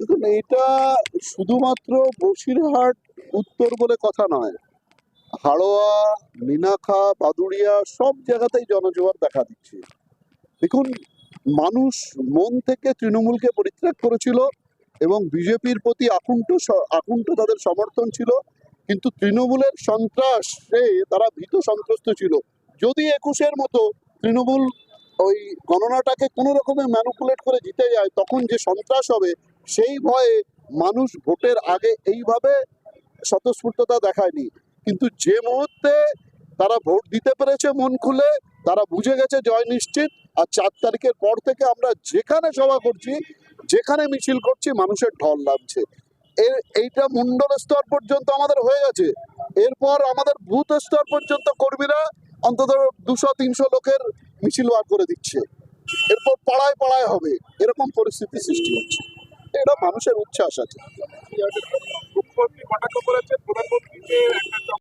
দেখুন, এটা শুধুমাত্র বসিরহাট উত্তর বলে কথা নয়। হাড়োয়া, মিনাখা, বাদুড়িয়া সব জায়গাতেই জনজোয়ার দেখা দিচ্ছে। দেখুন, মানুষ মন থেকে তৃণমূলকে পরিত্যাগ করেছিল এবং বিজেপির প্রতি আকুণ্ঠ তাদের সমর্থন ছিল। কিন্তু তৃণমূলের সন্ত্রাসে তারা ভীত সন্ত্রস্ত ছিল। যদি ২১-এর মতো তৃণমূল ওই গণনাটাকে কোনো রকমে ম্যানুপুলেট করে জিতে যায়, তখন যে সন্ত্রাস হবে সেই ভয়ে মানুষ ভোটের আগে এইভাবে স্বতঃস্ফূর্ততা দেখায়নি। কিন্তু যে মুহূর্তে তারা ভোট দিতে পেরেছে মন খুলে, তারা বুঝে গেছে জয় নিশ্চিত। আর ৪ তারিখের পর থেকে আমরা যেখানে সভা করছি, যেখানে মিছিল করছি, মানুষের ঢল নামছে। এইটা মন্ডল স্তর পর্যন্ত আমাদের হয়ে গেছে। এরপর আমাদের বুথ স্তর পর্যন্ত কর্মীরা অন্তত ২০০-৩০০ লোকের মিছিল বার করে দিচ্ছে। এরপর পাড়ায় পাড়ায় হবে, এরকম পরিস্থিতি সৃষ্টি হচ্ছে। এটা মানুষের উচ্ছ্বাস আছে।